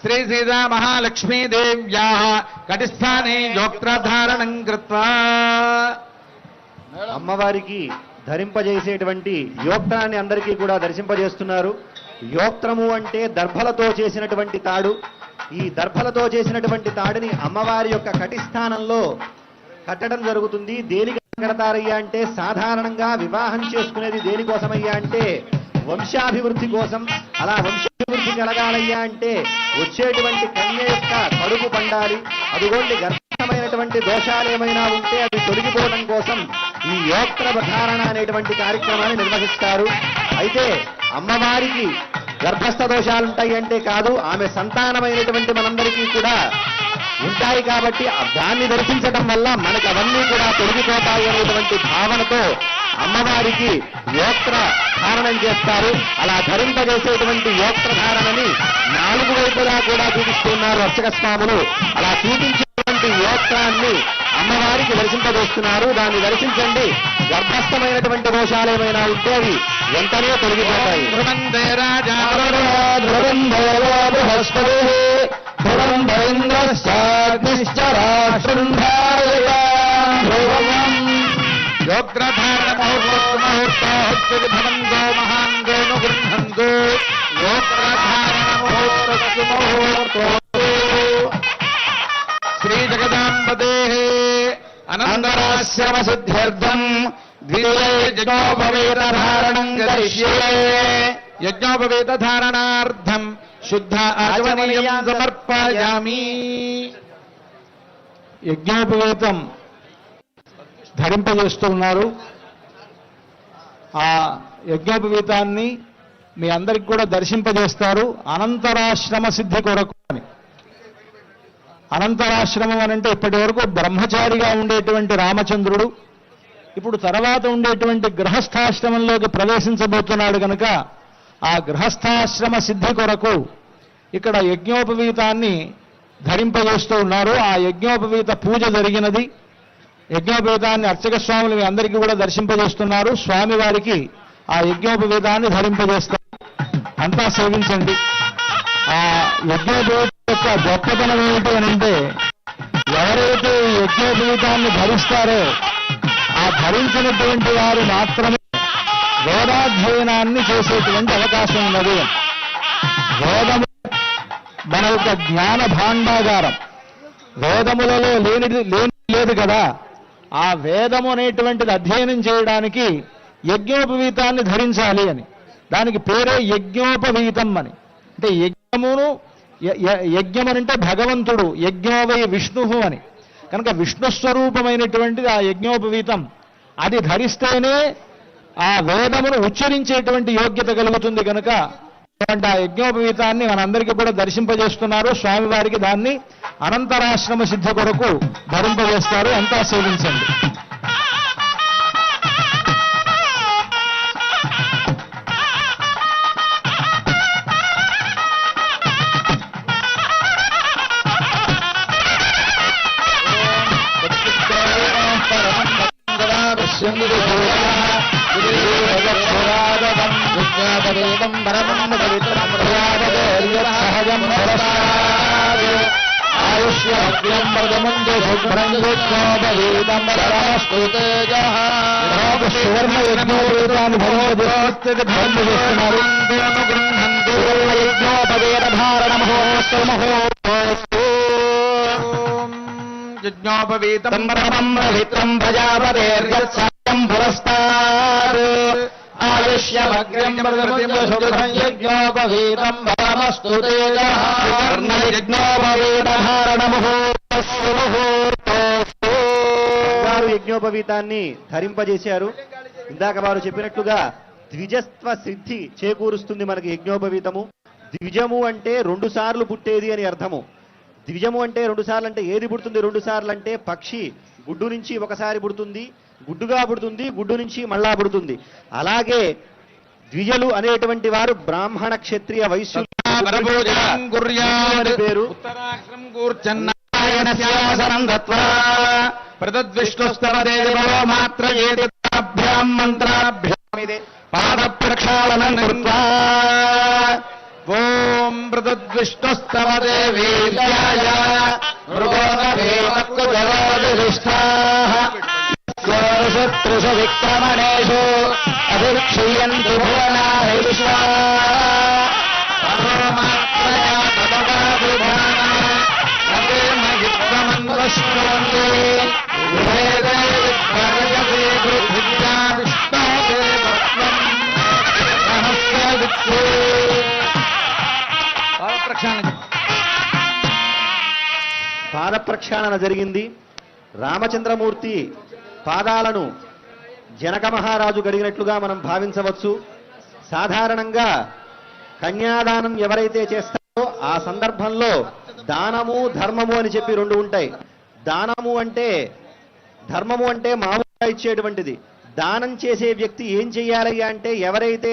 శ్రీ సీతా మహాలక్ష్మీ దేవ్యాః కటిస్థానే యోక్త్రధారణం కృత్వా అమ్మవారికి ధరింపజేసేటువంటి యోక్త్రాన్ని అందరికీ కూడా దర్శింపజేస్తున్నారు. యోక్త్రము అంటే దర్భలతో చేసినటువంటి తాడు. ఈ దర్భలతో చేసినటువంటి తాడిని అమ్మవారి యొక్క కటిస్థానంలో కట్టడం జరుగుతుంది. దేనికి కడతారయ్యా అంటే సాధారణంగా వివాహం చేసుకునేది దేనికోసమయ్యా అంటే వంశాభివృద్ధి కోసం. అలా వంశాభివృద్ధి కలగాలయ్యా అంటే వచ్చేటువంటి కన్య యొక్క కడుపు పండాలి. అదిగోండి గర్భమైనటువంటి దోషాలు ఏమైనా ఉంటే అవి తొలగిపోవడం కోసం ఈ యోక్త్ర ధారణ అనేటువంటి కార్యక్రమాన్ని నిర్వహిస్తారు. అయితే అమ్మవారికి గర్భస్థ దోషాలుంటాయి అంటే కాదు, ఆమె సంతానమైనటువంటి మనందరికీ కూడా ఉంటాయి. కాబట్టి దాన్ని దర్శించడం వల్ల మనకు అవన్నీ కూడా తొలగిపోతాయి అనేటువంటి భావనతో అమ్మవారికి యోక్త్ర ధారణం చేస్తారు. అలా ధరింపజేసేటువంటి యోక్త్ర ధారణని 4 వైపులా కూడా చూపిస్తున్నారు అర్చక స్వాములు. అలా చూపించేటువంటి యోక్త్రాన్ని అమ్మవారికి దర్శింపజేస్తున్నారు. దాన్ని దర్శించండి. గర్భస్థమైనటువంటి దోషాలు ఏమైనా ఉంటే అవి వెంటనే తొలగిపోతాయి. యోక్త్రధారణముహూర్తో మహాంగోను గృహంతు యోక్త్రధారణముహూర్తో శ్రీ జగదాంబదే అనంతరాశ్రమ సిద్ధ్యర్థం యజ్ఞోపవేతధారణం కరిష్యే. యజ్ఞోపవేతధారణార్థం శుద్ధ ఆచమనీయం సమర్పయామి. యజ్ఞోపవేతం ధరింపజేస్తూ ఉన్నారు. ఆ యజ్ఞోపవీతాన్ని మీ అందరికి కూడా దర్శింపజేస్తారు. అనంతరాశ్రమ సిద్ధి కొరకు అని. అనంతరాశ్రమం అనంటే ఇప్పటి వరకు బ్రహ్మచారిగా ఉండేటువంటి రామచంద్రుడు ఇప్పుడు తర్వాత ఉండేటువంటి గృహస్థాశ్రమంలోకి ప్రవేశించబోతున్నాడు కనుక ఆ గృహస్థాశ్రమ సిద్ధి కొరకు ఇక్కడ యజ్ఞోపవీతాన్ని ధరింపజేస్తూ ఉన్నారు. ఆ యజ్ఞోపవీత పూజ జరిగినది. యజ్ఞోపవీతాన్ని అర్చక స్వాములు మీ అందరికీ కూడా దర్శింపజేస్తున్నారు. స్వామివారికి ఆ యజ్ఞోపవీతాన్ని ధరింపజేస్తారు. అంతా సేవించండి. ఆ యజ్ఞోపవీత యొక్క గొప్పతనం ఏమిటి అని అంటే ఎవరైతే ఈ యజ్ఞోపవీతాన్ని ధరిస్తారో ఆ ధరించినటువంటి వారు మాత్రమే వేదాధ్యయనాన్ని చేసేటువంటి అవకాశం ఉన్నది. వేదము మన యొక్క జ్ఞాన భాండాగారం. వేదములలో లేని లేదు కదా. ఆ వేదము అనేటువంటిది అధ్యయనం చేయడానికి యజ్ఞోపవీతాన్ని ధరించాలి అని. దానికి పేరే యజ్ఞోపవీతం అని. అంటే యజ్ఞమనంటే భగవంతుడు, యజ్ఞోవై విష్ణు అని. కనుక విష్ణు స్వరూపమైనటువంటిది ఆ యజ్ఞోపవీతం. అది ధరిస్తేనే ఆ వేదమును ఉచ్చరించేటువంటి యోగ్యత కలుగుతుంది. కనుక ఆ యజ్ఞోపవీతాన్ని మనందరికీ కూడా దర్శింపజేస్తున్నారు. స్వామివారికి దాన్ని అనంతరాశ్రమ సిద్ధి కొరకు ధరింపజేస్తారు. అంతా సేవించండి. సువర్ణ యజ్ఞోపవీతాన్ని యజ్ఞోపవీతం పవిత్రం ప్రజాపతేర్యత్సాయం పురస్తాద్ ఆయుష్యమగ్రం యజ్ఞోపవీతం పరమస్తు తేజః యజ్ఞోపవీతాన్ని ధరింపజేశారు. ఇందాక వారు చెప్పినట్లుగా ద్విజత్వ సిద్ధి చేకూరుస్తుంది మనకి యజ్ఞోపవీతము. ద్విజము అంటే 2 సార్లు పుట్టేది అని అర్థము. ద్విజము అంటే 2 సార్లు అంటే ఏది పుడుతుంది? 2 సార్లు అంటే పక్షి గుడ్డు నుంచి ఒకసారి పుడుతుంది, గుడ్డుగా పుడుతుంది, గుడ్డు నుంచి మళ్ళా పుడుతుంది. అలాగే ద్విజలు అనేటువంటి వారు బ్రాహ్మణ క్షత్రియ వైశ్యులు పేరు. ఉత్తరాగ్రం కూర్చన్నాయనస్యాసనం దత్వా ప్రదద్విష్ణుస్తవదేవో మాత్ర ఏదిభ్యాం మంత్రాభ్యామిదే పాద ప్రక్షాళనం కృత్వా ఓం మృదుద్విష్ణుస్తవ దేవీర్యాయ మృగోదవేవక్కుజరోదిష్టాః శత్రుషు విక్రమణేషు అభిక్షీయంతి భువనాని విశ్వా పాద ప్రక్షాళన జరిగింది. రామచంద్రమూర్తి పాదాలను జనక మహారాజు గడిగినట్లుగా మనం భావించవచ్చు. సాధారణంగా కన్యాదానం ఎవరైతే చేస్తారో ఆ సందర్భంలో దానము ధర్మము అని చెప్పి రెండు ఉంటాయి. దానము అంటే ధర్మము అంటే మామూలుగా ఇచ్చేటువంటిది. దానం చేసే వ్యక్తి ఏం చెయ్యాలి అంటే ఎవరైతే